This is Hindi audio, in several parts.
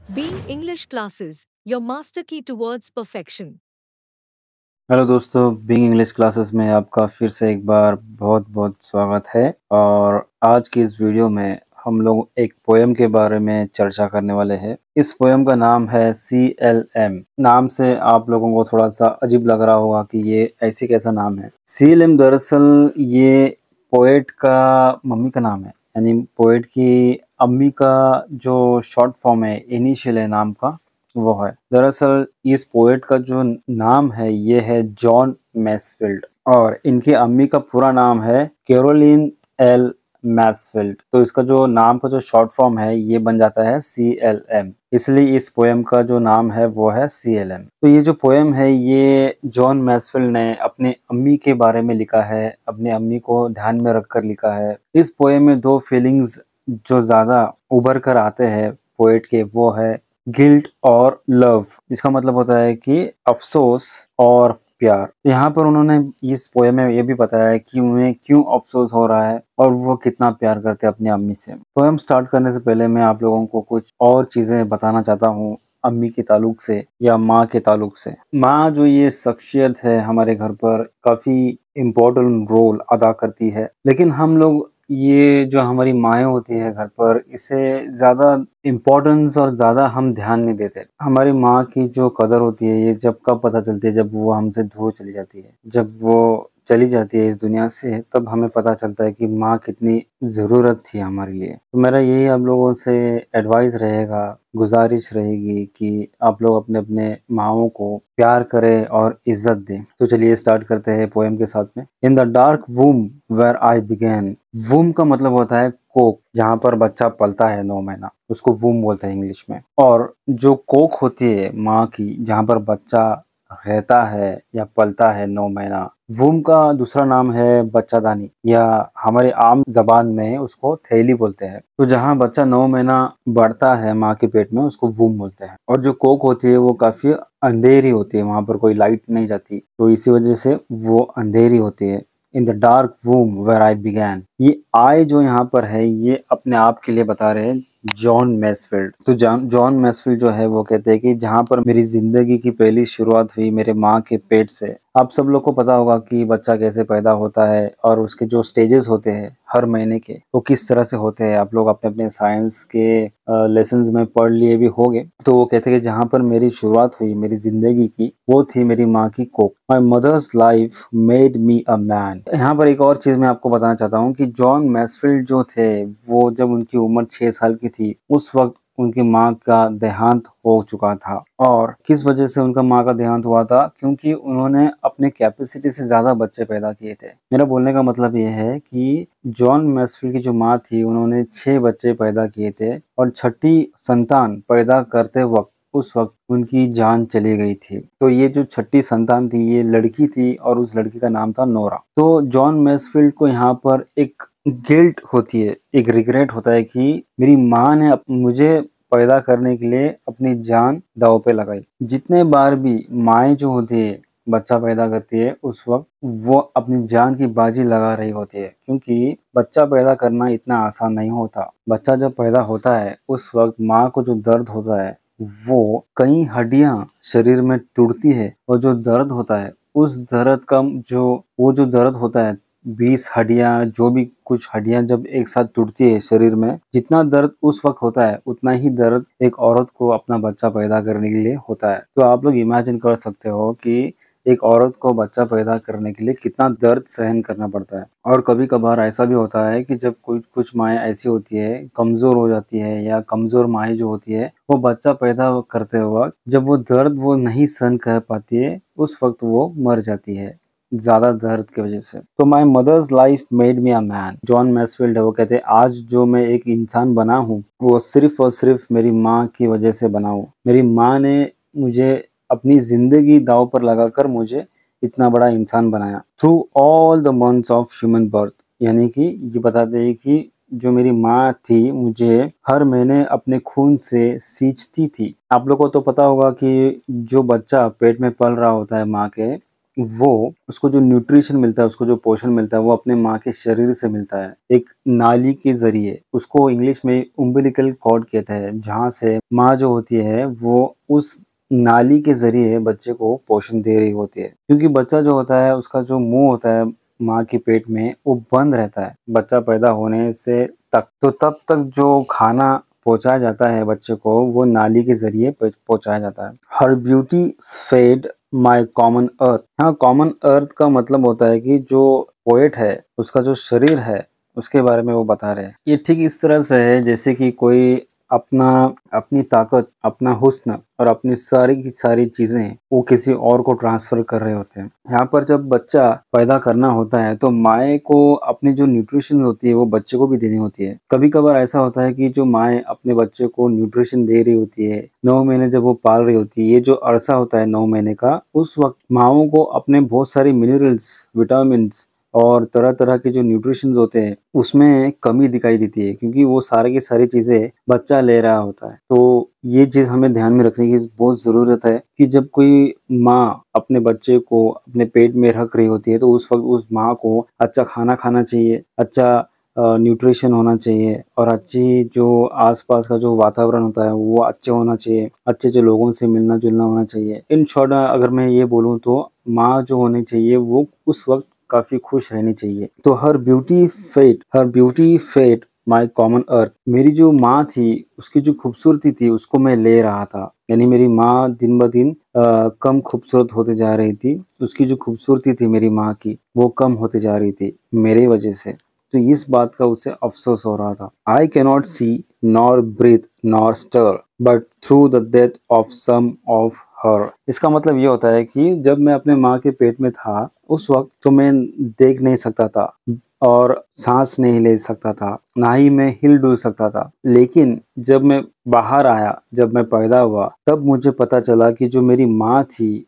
Being English classes, your master key towards perfection. Hello दोस्तों, बीइंग इंग्लिश क्लासेस में आपका फिर से एक बार बहुत बहुत स्वागत है। और आज की इस वीडियो में हम लोग एक पोएम के बारे में चर्चा करने वाले हैं। इस पोएम का नाम है CLM। नाम से आप लोगों को थोड़ा सा अजीब लग रहा होगा कि ये ऐसे कैसा नाम है। CLM दरअसल ये पोएट का मम्मी का नाम है, यानी पोएट की अम्मी का जो शॉर्ट फॉर्म है, इनिशियल है नाम का, वो है। दरअसल इस पोएट का जो नाम है ये है जॉन मैसफील्ड, और इनकी अम्मी का पूरा नाम है कैरोलिन एल मैसफील्ड। तो इसका जो नाम का जो शॉर्ट फॉर्म है ये बन जाता है CLM, इसलिए इस पोएम का जो नाम है वो है CLM। तो ये जो पोएम है ये जॉन मैसफील्ड ने अपने अम्मी के बारे में लिखा है, अपने अम्मी को ध्यान में रखकर लिखा है। इस पोएम में दो फीलिंग्स जो ज्यादा उभर कर आते हैं पोएट के, वो है गिल्ट और लव। इसका मतलब होता है कि अफसोस और प्यार। यहाँ पर उन्होंने इस पोएम में ये भी बताया है कि उन्हें क्यों अफसोस हो रहा है और वो कितना प्यार करते हैं अपनी अम्मी से। पोएम स्टार्ट करने से पहले मैं आप लोगों को कुछ और चीजें बताना चाहता हूँ अम्मी के ताल्लुक से या माँ के ताल्लुक से। माँ जो ये शख्सियत है हमारे घर पर काफी इम्पोर्टेंट रोल अदा करती है, लेकिन हम लोग ये जो हमारी माएँ होती है घर पर, इसे ज़्यादा इम्पोर्टेंस और ज़्यादा हम ध्यान नहीं देते। हमारी माँ की जो कदर होती है ये जब कब पता चलती है, जब वो हमसे दूर चली जाती है। जब वो चली जाती है इस दुनिया से तब हमें पता चलता है कि माँ कितनी ज़रूरत थी हमारे लिए। तो मेरा यही आप लोगों से एडवाइस रहेगा, गुजारिश रहेगी कि आप लोग अपने अपने माँओं को प्यार करें और इज्जत दें। तो चलिए स्टार्ट करते हैं पोएम के साथ में। In the dark womb where I began. Womb का मतलब होता है कोख, जहाँ पर बच्चा पलता है 9 महीना, उसको वूम बोलते हैं इंग्लिश में। और जो कोख होती है माँ की, जहाँ पर बच्चा रहता है या पलता है 9 महीना, वूम का दूसरा नाम है बच्चादानी, या हमारे आम जबान में उसको थैली बोलते हैं। तो जहाँ बच्चा 9 महीना बढ़ता है माँ के पेट में, उसको वूम बोलते हैं। और जो कोख होती है वो काफी अंधेरी होती है, वहां पर कोई लाइट नहीं जाती, तो इसी वजह से वो अंधेरी होती है। In the dark womb where I began, ये आई जो यहाँ पर है ये अपने आप के लिए बता रहे हैं जॉन मैसफील्ड। तो जॉन मैसफील्ड जो है वो कहते हैं कि जहाँ पर मेरी जिंदगी की पहली शुरुआत हुई मेरे माँ के पेट से। आप सब लोग को पता होगा कि बच्चा कैसे पैदा होता है और उसके जो स्टेजेस होते हैं हर महीने के, वो किस तरह से होते हैं। आप लोग अपने अपने साइंस के लेसन्स में पढ़ लिए भी होंगे। तो वो कहते हैं कि जहाँ पर मेरी शुरुआत हुई मेरी जिंदगी की, वो थी मेरी माँ की कोख। My mother's life made me a man. यहाँ पर एक और चीज मैं आपको बताना चाहता हूँ कि जॉन मैसफील्ड जो थे, वो जब उनकी उम्र 6 साल की थी उस वक्त उनकी माँ का देहांत हो चुका था। और किस वजह से उनका माँ का देहांत हुआ था? क्योंकि उन्होंने अपने कैपेसिटी से ज्यादा बच्चे पैदा किए थे। मेरा बोलने का मतलब ये है कि जॉन मैसफील्ड की जो माँ थी उन्होंने 6 बच्चे पैदा किए थे, और छठी संतान पैदा करते वक्त उस वक्त उनकी जान चली गई थी। तो ये जो छठी संतान थी ये लड़की थी, और उस लड़की का नाम था नोरा। तो जॉन मैसफील्ड को यहाँ पर एक गिल्ट होती है, एक रिग्रेट होता है कि मेरी माँ ने मुझे पैदा करने के लिए अपनी जान दांव पे लगाई। जितने बार भी माएँ जो होती है बच्चा पैदा करती है उस वक्त वो अपनी जान की बाजी लगा रही होती है, क्योंकि बच्चा पैदा करना इतना आसान नहीं होता। बच्चा जब पैदा होता है उस वक्त माँ को जो दर्द होता है वो कई हड्डियां शरीर में टूटती है, और जो दर्द होता है उस दर्द का जो वो जो दर्द होता है 20 हड्डियां, जो भी कुछ हड्डियां जब एक साथ टूटती है शरीर में, जितना दर्द उस वक्त होता है उतना ही दर्द एक औरत को अपना बच्चा पैदा करने के लिए होता है। तो आप लोग इमेजिन कर सकते हो कि एक औरत को बच्चा पैदा करने के लिए कितना दर्द सहन करना पड़ता है। और कभी कभार ऐसा भी होता है कि जब कुछ माएँ ऐसी होती है, कमजोर हो जाती है, या कमजोर माएँ जो होती है वो बच्चा पैदा करते वक्त जब वो दर्द वो नहीं सहन कर पाती है उस वक्त वो मर जाती है ज्यादा दर्द की वजह से। तो my mother's life made me a man. John Masefield है वो कहते हैं आज जो मैं एक इंसान बना हूँ वो सिर्फ और सिर्फ मेरी माँ की वजह से बना हूँ। मेरी माँ ने मुझे अपनी जिंदगी दांव पर लगाकर मुझे इतना बड़ा इंसान बनाया। Through all the months of human birth, यानी कि ये बताते हैं कि जो मेरी माँ थी मुझे हर महीने अपने खून से सींचती थी। आप लोग को तो पता होगा कि जो बच्चा पेट में पल रहा होता है माँ के, वो उसको जो न्यूट्रिशन मिलता है, उसको जो पोषण मिलता है, वो अपने माँ के शरीर से मिलता है, एक नाली के जरिए। उसको इंग्लिश में उम्बिलिकल कॉर्ड कहते हैं, जहाँ से माँ जो होती है वो उस नाली के जरिए बच्चे को पोषण दे रही होती है। क्योंकि बच्चा जो होता है, उसका जो मुंह होता है माँ के पेट में, वो बंद रहता है बच्चा पैदा होने से तक। तो तब तक जो खाना पहुंचाया जाता है बच्चे को, वो नाली के जरिए पहुंचाया जाता है। हर ब्यूटी फेड माई कॉमन अर्थ। यहाँ कॉमन अर्थ का मतलब होता है कि जो पोएट है, उसका जो शरीर है, उसके बारे में वो बता रहे हैं। ये ठीक इस तरह से है जैसे कि कोई अपनी ताकत, अपना हुस्न और अपनी सारी की सारी चीजें वो किसी और को ट्रांसफर कर रहे होते हैं। यहाँ पर जब बच्चा पैदा करना होता है तो माए को अपनी जो न्यूट्रिशन होती है वो बच्चे को भी देनी होती है। कभी कभार ऐसा होता है कि जो माए अपने बच्चे को न्यूट्रिशन दे रही होती है, 9 महीने जब वो पाल रही होती है, ये जो अरसा होता है 9 महीने का, उस वक्त माओं को अपने बहुत सारे मिनरल्स, विटामिन और तरह तरह के जो न्यूट्रिशंस होते हैं उसमें कमी दिखाई देती है, क्योंकि वो सारी की सारी चीजें बच्चा ले रहा होता है। तो ये चीज हमें ध्यान में रखने की बहुत जरूरत है कि जब कोई माँ अपने बच्चे को अपने पेट में रख रही होती है तो उस वक्त उस माँ को अच्छा खाना खाना चाहिए, अच्छा न्यूट्रिशन होना चाहिए, और अच्छी जो आसपास का जो वातावरण होता है वो अच्छे होना चाहिए, अच्छे जो लोगों से मिलना जुलना होना चाहिए। इन शॉर्ट अगर मैं ये बोलूँ तो माँ जो होनी चाहिए वो उस वक्त काफी खुश रहनी चाहिए। तो हर ब्यूटी फेट माई कॉमन अर्थ। मेरी जो माँ थी उसकी जो खूबसूरती थी उसको मैं ले रहा था, यानी मेरी माँ दिन ब दिन कम खूबसूरत होते जा रही थी। उसकी जो खूबसूरती थी मेरी माँ की, वो कम होती जा रही थी मेरी वजह से। तो इस बात का उसे अफसोस हो रहा था। I cannot see nor breathe nor stir but through the death of some of her. इसका मतलब ये होता है कि जब मैं अपने माँ के पेट में था उस वक्त तो मैं देख नहीं सकता था और सांस नहीं ले सकता था, ना ही मैं हिल डुल सकता था। लेकिन जब मैं बाहर आया, जब मैं पैदा हुआ, तब मुझे पता चला कि जो मेरी माँ थी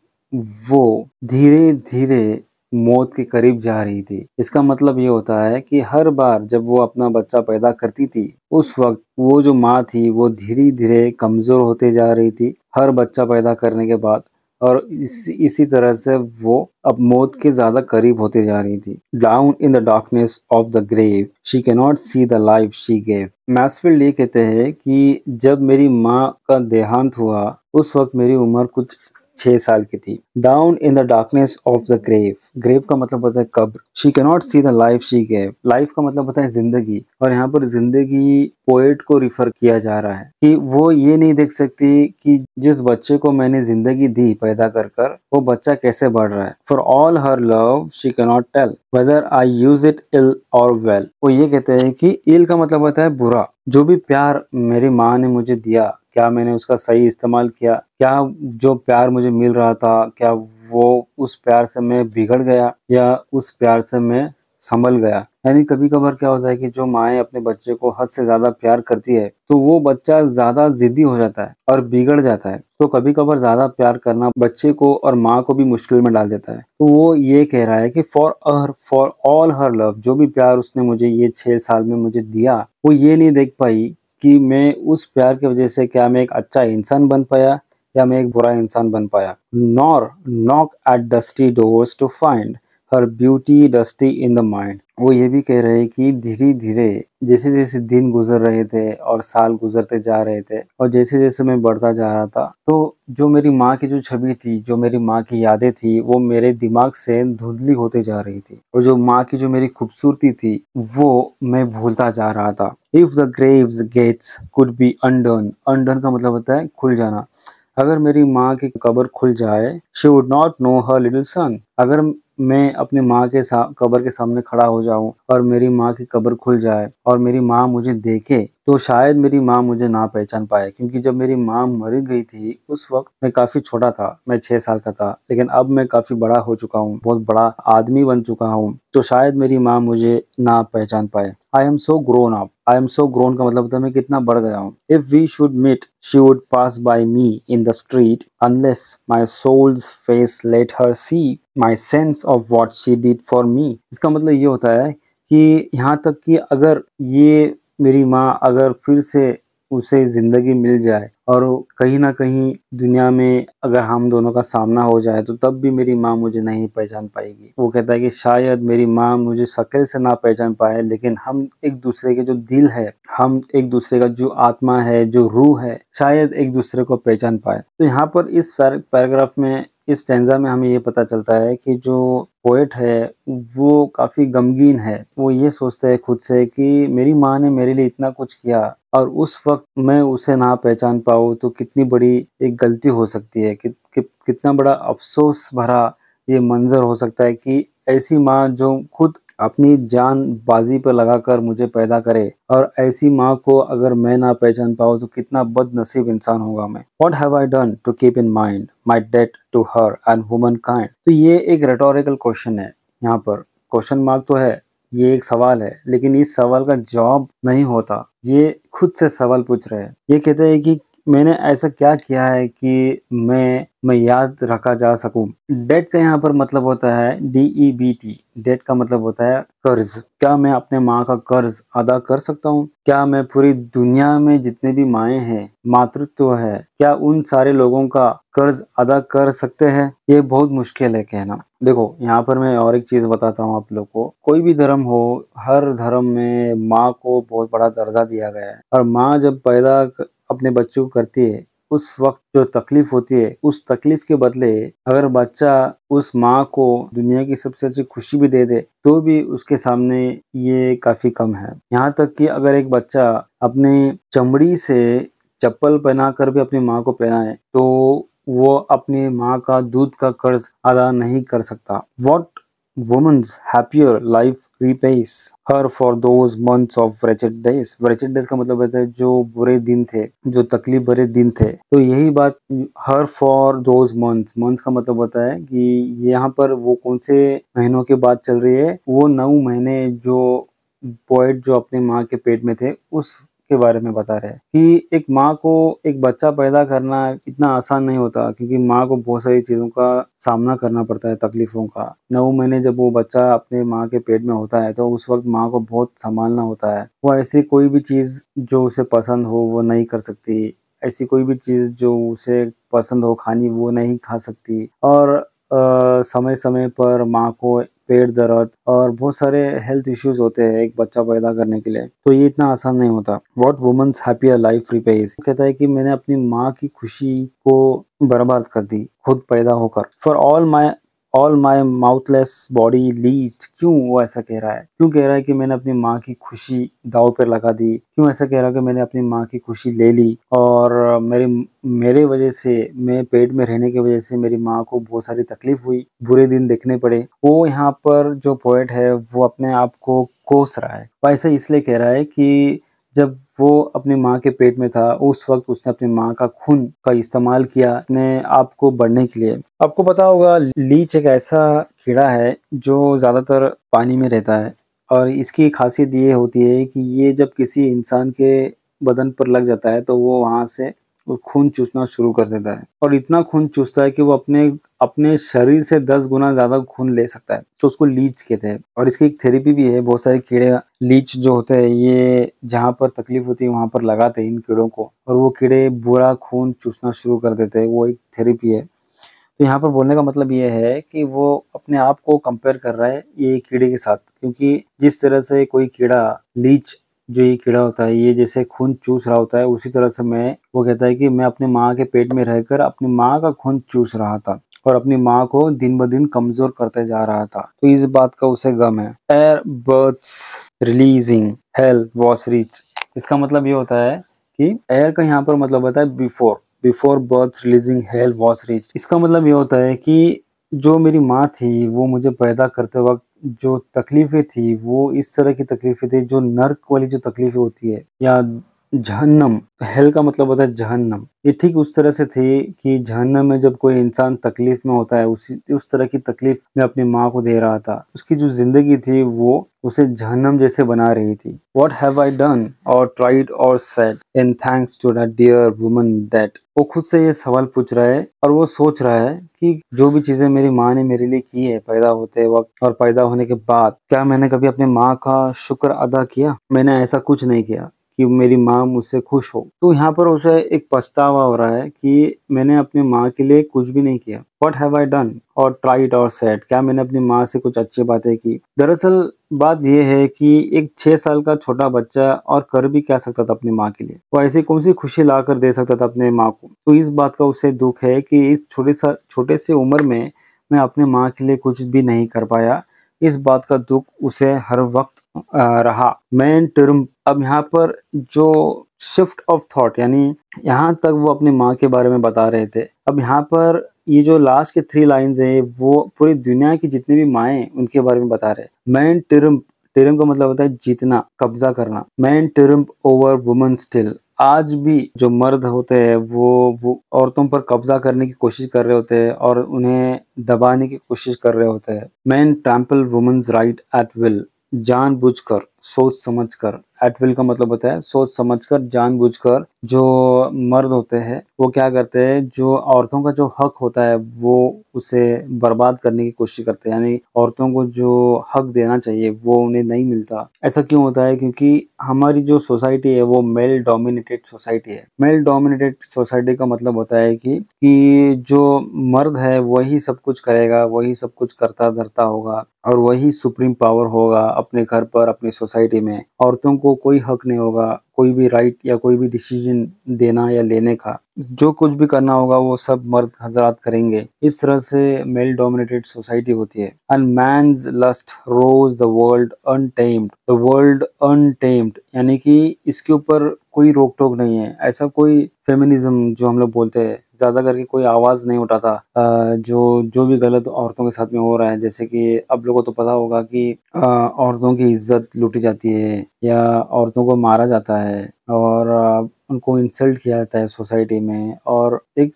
वो धीरे धीरे मौत के करीब जा रही थी। इसका मतलब ये होता है कि हर बार जब वो अपना बच्चा पैदा करती थी उस वक्त वो जो माँ थी वो धीरे धीरे कमजोर होते जा रही थी हर बच्चा पैदा करने के बाद, और इसी तरह से वो अब मौत के ज्यादा करीब होते जा रही थी। Down in the darkness of the grave she can not see the life she gave. Maxwell ये कहते हैं कि जब मेरी माँ का देहांत हुआ उस वक्त मेरी उम्र कुछ 6 साल की थी। Down in the darkness of the grave, grave का मतलब होता है कब्र। She can not see the life she gave, life का मतलब होता है जिंदगी, और यहाँ पर जिंदगी पोएट को रिफर किया जा रहा है कि वो ये नहीं देख सकती कि जिस बच्चे को मैंने जिंदगी दी पैदा कर कर वो बच्चा कैसे बढ़ रहा है। For all her love she can not tell whether I use it ill or well. वो ये कहते हैं कि इल का मतलब होता है बुरा। जो भी प्यार मेरी माँ ने मुझे दिया, क्या मैंने उसका सही इस्तेमाल किया, क्या जो प्यार मुझे मिल रहा था क्या वो उस प्यार से मैं बिगड़ गया या उस प्यार से मैं संभल गया। यानी कभी कभार क्या होता है कि जो माएँ अपने बच्चे को हद से ज्यादा प्यार करती है तो वो बच्चा ज्यादा जिद्दी हो जाता है और बिगड़ जाता है। तो कभी कभार ज्यादा प्यार करना बच्चे को और माँ को भी मुश्किल में डाल देता है। तो वो ये कह रहा है कि फॉर ऑल हर लव, जो भी प्यार उसने मुझे ये 6 साल में मुझे दिया, वो ये नहीं देख पाई कि मैं उस प्यार की वजह से क्या मैं एक अच्छा इंसान बन पाया या मैं एक बुरा इंसान बन पाया। Nor knock at dusty doors to find her beauty dusty in the mind. वो ये भी कह रहे हैं कि धीरे धीरे जैसे जैसे दिन गुजर रहे थे और साल गुजरते जा रहे थे और जैसे जैसे मैं बढ़ता जा रहा था, तो जो मेरी माँ की जो छवि थी, जो मेरी माँ की यादें थी, वो मेरे दिमाग से धुंधली होते जा रही थी, और जो माँ की जो मेरी खूबसूरती थी वो मैं भूलता जा रहा था। If the graves gates could be undone, undone का मतलब होता है खुल जाना। अगर मेरी माँ की कब्र खुल जाए, she would not know her little son. अगर मैं अपनी माँ के कब्र के सामने खड़ा हो जाऊं और मेरी माँ की कब्र खुल जाए और मेरी माँ मुझे देखे तो शायद मेरी माँ मुझे ना पहचान पाए, क्योंकि जब मेरी माँ मर गई थी उस वक्त मैं काफी छोटा था, मैं 6 साल का था। लेकिन अब मैं काफी बड़ा हो चुका हूँ, बहुत बड़ा आदमी बन चुका हूँ, तो शायद मेरी माँ मुझे ना पहचान पाए। I am so grown up, I am so grown का मतलब होता है मैं कितना बढ़ गया हूँ। If we should meet she would pass by me in the street unless my soul's face let her see my sense of what she did for me. इसका मतलब ये होता है कि यहाँ तक कि अगर ये मेरी माँ अगर फिर से उसे ज़िंदगी मिल जाए और कहीं न कहीं दुनिया में अगर हम दोनों का सामना हो जाए तो तब भी मेरी माँ मुझे नहीं पहचान पाएगी। वो कहता है कि शायद मेरी माँ मुझे शक्ल से ना पहचान पाए, लेकिन हम एक-दूसरे के जो दिल है, हम एक-दूसरे का जो आत्मा है, जो रूह है, शायद एक-दूसरे को पहचान पाए। तो यहाँ पर इस पैराग्राफ में, इस स्टैंज़ा में हमें ये पता चलता है कि जो पोएट है वो काफ़ी गमगीन है। वो ये सोचता है खुद से कि मेरी माँ ने मेरे लिए इतना कुछ किया और उस वक़्त मैं उसे ना पहचान पाऊँ तो कितनी बड़ी एक गलती हो सकती है। कितना बड़ा अफ़सोस भरा ये मंज़र हो सकता है कि ऐसी माँ जो खुद अपनी जान बाज़ी पर लगाकर मुझे पैदा करे, और ऐसी माँ को अगर मैं ना पहचान पाऊँ तो कितना बदनसीब इंसान होगा मैं। What have I done to keep in mind my debt to her and womankind? तो ये एक रेटोरिकल क्वेश्चन है। यहाँ पर क्वेश्चन मार्क तो है, ये एक सवाल है, लेकिन इस सवाल का जवाब नहीं होता। ये खुद से सवाल पूछ रहे हैं। ये कहते हैं कि मैंने ऐसा क्या किया है कि मैं याद रखा जा सकूं। डेट का यहाँ पर मतलब होता है DEBT। डेट का मतलब होता है कर्ज। क्या मैं अपने माँ का कर्ज अदा कर सकता हूँ? क्या मैं पूरी दुनिया में जितने भी माएँ हैं, मातृत्व है, क्या उन सारे लोगों का कर्ज अदा कर सकते हैं? ये बहुत मुश्किल है कहना। देखो, यहाँ पर मैं और एक चीज़ बताता हूँ आप लोग को। कोई भी धर्म हो, हर धर्म में माँ को बहुत बड़ा दर्जा दिया गया है, और माँ जब पैदा अपने बच्चों को करती है, उस वक्त जो तकलीफ होती है, उस तकलीफ के बदले अगर बच्चा उस माँ को दुनिया की सबसे अच्छी खुशी भी दे दे तो भी उसके सामने ये काफी कम है। यहाँ तक कि अगर एक बच्चा अपने चमड़ी से चप्पल पहना कर भी अपनी माँ को पहनाए तो वो अपनी माँ का दूध का कर्ज अदा नहीं कर सकता। What woman's happier life repays her for those months of wretched days? wretched days का मतलब होता है जो बुरे दिन थे, जो तकलीफ भरे दिन थे। तो यही बात her for those months का मतलब होता है कि यहाँ पर वो कौन से महीनों की बात चल रही है। वो 9 महीने जो पोएट जो अपने माँ के पेट में थे उस के बारे में बता रहे हैं कि एक माँ को एक बच्चा पैदा करना इतना आसान नहीं होता, क्योंकि माँ को बहुत सारी चीज़ों का सामना करना पड़ता है, तकलीफ़ों का। 9 महीने जब वो बच्चा अपने माँ के पेट में होता है तो उस वक्त माँ को बहुत संभालना होता है। वो ऐसी कोई भी चीज़ जो उसे पसंद हो वो नहीं कर सकती, ऐसी कोई भी चीज़ जो उसे पसंद हो खानी वो नहीं खा सकती, और समय-समय पर माँ को पेट दर्द और बहुत सारे हेल्थ इश्यूज होते हैं एक बच्चा पैदा करने के लिए। तो ये इतना आसान नहीं होता। What woman's happier life repays? कहता है कि मैंने अपनी माँ की खुशी को बर्बाद कर दी खुद पैदा होकर। For all my mouthless body leased। क्यों वो ऐसा कह रहा है? क्यों कह रहा है कि मैंने अपनी माँ की खुशी दांव पर लगा दी? क्यों ऐसा कह रहा है कि मैंने अपनी माँ की खुशी ले ली और मेरे वजह से, मैं पेट में रहने की वजह से मेरी माँ को बहुत सारी तकलीफ हुई, बुरे दिन देखने पड़े। वो यहाँ पर जो पोएट है वो अपने आप को कोस रहा है। वो ऐसा इसलिए कह रहा है कि जब वो अपनी माँ के पेट में था उस वक्त उसने अपनी माँ का खून का इस्तेमाल किया अपने आप को बढ़ने के लिए। आपको पता होगा लीच एक ऐसा कीड़ा है जो ज़्यादातर पानी में रहता है, और इसकी खासियत ये होती है कि ये जब किसी इंसान के बदन पर लग जाता है तो वो वहाँ से वो खून चूसना शुरू कर देता है, और इतना खून चूसता है कि वो अपने शरीर से 10 गुना ज़्यादा खून ले सकता है। तो उसको लीच कहते हैं, और इसकी एक थेरेपी भी है। बहुत सारे कीड़े लीच जो होते हैं ये जहाँ पर तकलीफ होती है वहाँ पर लगाते हैं इन कीड़ों को, और वो कीड़े बुरा खून चूसना शुरू कर देते हैं। वो एक थेरेपी है। तो यहाँ पर बोलने का मतलब ये है कि वो अपने आप को कंपेयर कर रहा है ये कीड़े के साथ, क्योंकि जिस तरह से कोई कीड़ा लीच जो ये कीड़ा होता है ये जैसे खून चूस रहा होता है, उसी तरह से वो कहता है कि मैं अपनी माँ के पेट में रहकर अपनी माँ का खून चूस रहा था और अपनी माँ को दिन ब दिन कमजोर करते जा रहा था। तो इस बात का उसे गम है। Air birds releasing hello was reach. इसका मतलब ये होता है कि एयर का यहाँ पर मतलब होता है before birth releasing hello was reach. इसका मतलब ये होता है कि जो मेरी माँ थी वो मुझे पैदा करते वक्त जो तकलीफें थी वो इस तरह की तकलीफें थी जो नर्क वाली जो तकलीफें होती है, या जहन्नम, हेल का मतलब होता है जहन्नम, ये ठीक उस तरह से थी कि जहन्नम में जब कोई इंसान तकलीफ में होता है उस तरह की तकलीफ में अपनी माँ को दे रहा था। उसकी जो जिंदगी थी वो उसे जहन्नम जैसे बना रही थी। What have I done or tried or said in thanks to that dear woman that? वो खुद से ये सवाल पूछ रहा है और वो सोच रहा है कि जो भी चीजें मेरी माँ ने मेरे लिए की है पैदा होते वक्त और पैदा होने के बाद, क्या मैंने कभी अपनी माँ का शुक्र अदा किया? मैंने ऐसा कुछ नहीं किया, कि मेरी माँ मुझसे खुश हो। तो यहाँ पर उसे एक पछतावा हो रहा है कि मैंने अपनी माँ के लिए कुछ भी नहीं किया। What have I done? और ट्राइड और सेड, क्या मैंने अपनी माँ से कुछ अच्छी बातें की? दरअसल बात यह है कि एक 6 साल का छोटा बच्चा और कर भी क्या सकता था अपनी माँ के लिए? वो ऐसी कौन सी खुशी ला कर दे सकता था अपने माँ को? तो इस बात का उसे दुख है कि इस छोटे से उम्र में मैं अपनी माँ के लिए कुछ भी नहीं कर पाया। इस बात का दुख उसे हर वक्त रहा। मेन टर्म, अब यहाँ पर जो शिफ्ट ऑफ थॉट, यानी यहाँ तक वो अपनी माँ के बारे में बता रहे थे। अब यहाँ पर ये जो लास्ट के 3 लाइन्स है वो पूरी दुनिया की जितनी भी माएँ उनके बारे में बता रहे हैं। मेन टर्म, टर्म का मतलब होता है जीतना, कब्जा करना। Main term over woman still, आज भी जो मर्द होते हैं वो औरतों पर कब्जा करने की कोशिश कर रहे होते हैं और उन्हें दबाने की कोशिश कर रहे होते हैं। Man trample women's right at will, जानबूझकर, सोच समझकर। एट विल का मतलब होता है सोच समझकर, जानबूझकर। जो मर्द होते हैं वो क्या करते हैं, जो औरतों का जो हक होता है वो उसे बर्बाद करने की कोशिश करते हैं, यानी औरतों को जो हक देना चाहिए वो उन्हें नहीं मिलता। ऐसा क्यों होता है? क्योंकि हमारी जो सोसाइटी है वो मेल डोमिनेटेड सोसाइटी है। मेल डोमिनेटेड सोसाइटी का मतलब होता है कि जो मर्द है वही सब कुछ करेगा, वही सब कुछ करता धरता होगा और वही सुप्रीम पावर होगा अपने घर पर, अपनी सोसाइटी में। औरतों को कोई हक नहीं होगा, कोई भी राइट या कोई भी डिसीजन देना या लेने का। जो कुछ भी करना होगा वो सब मर्द हजरात करेंगे। इस तरह से मेल डोमिनेटेड सोसाइटी होती है। And man's lust roves the world untamed, the world untamed, यानी कि इसके ऊपर कोई रोक टोक नहीं है। ऐसा कोई फेमिनिज्म जो हम लोग बोलते हैं, ज्यादा करके कोई आवाज नहीं उठाता जो भी गलत औरतों के साथ में हो रहा है। जैसे कि अब लोगों को तो पता होगा कि औरतों की इज्जत लूटी जाती है या औरतों को मारा जाता है और उनको इंसल्ट किया जाता है सोसाइटी में और एक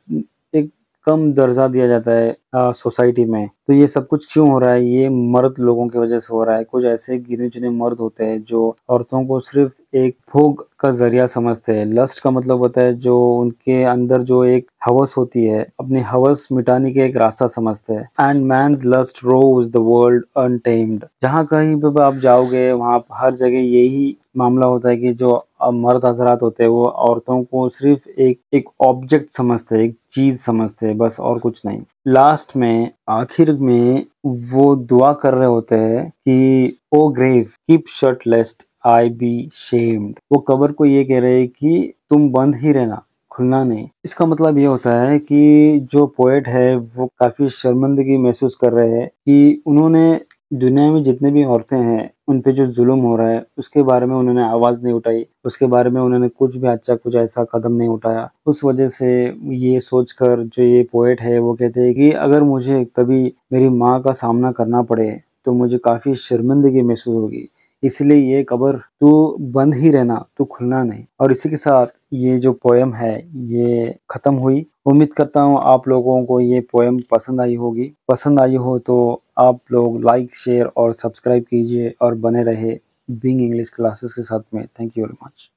एक कम दर्जा दिया जाता है सोसाइटी में। तो ये सब कुछ क्यों हो रहा है? ये मर्द लोगों की वजह से हो रहा है। कुछ ऐसे गिने चुने मर्द होते हैं जो औरतों को सिर्फ एक भोग का जरिया समझते हैं। लस्ट का मतलब होता है जो उनके अंदर जो एक हवस होती है, अपनी हवस मिटाने के एक रास्ता समझते हैं। And man's lust roves the world untamed, जहाँ कहीं पे भी आप जाओगे वहाँ हर जगह यही मामला होता है कि जो मर्द हजरात होते हैं वो औरतों को सिर्फ एक ऑब्जेक्ट समझते हैं, एक चीज समझते हैं, बस और कुछ नहीं। लास्ट में, आखिर में वो दुआ कर रहे होते हैं कि ओ ग्रेव कीप शट लेस्ट आई बी शेम्ड। वो कब्र को ये कह रहे हैं कि तुम बंद ही रहना, खुलना नहीं। इसका मतलब ये होता है कि जो पोएट है वो काफी शर्मिंदगी महसूस कर रहे हैं कि उन्होंने दुनिया में जितने भी औरतें हैं उन पे जो जुल्म हो रहा है उसके बारे में उन्होंने आवाज नहीं उठाई, उसके बारे में उन्होंने कुछ भी अच्छा कुछ ऐसा कदम नहीं उठाया। उस वजह से ये सोचकर जो ये पोएट है वो कहते हैं कि अगर मुझे कभी मेरी माँ का सामना करना पड़े तो मुझे काफी शर्मिंदगी महसूस होगी। इसलिए ये कब्र तू बंद ही रहना, तू खुलना नहीं। और इसी के साथ ये जो पोयम है ये खत्म हुई। उम्मीद करता हूँ आप लोगों को ये पोयम पसंद आई होगी। पसंद आई हो तो आप लोग लाइक, शेयर और सब्सक्राइब कीजिए और बने रहे बीइंग इंग्लिश क्लासेस के साथ में। Thank you very much.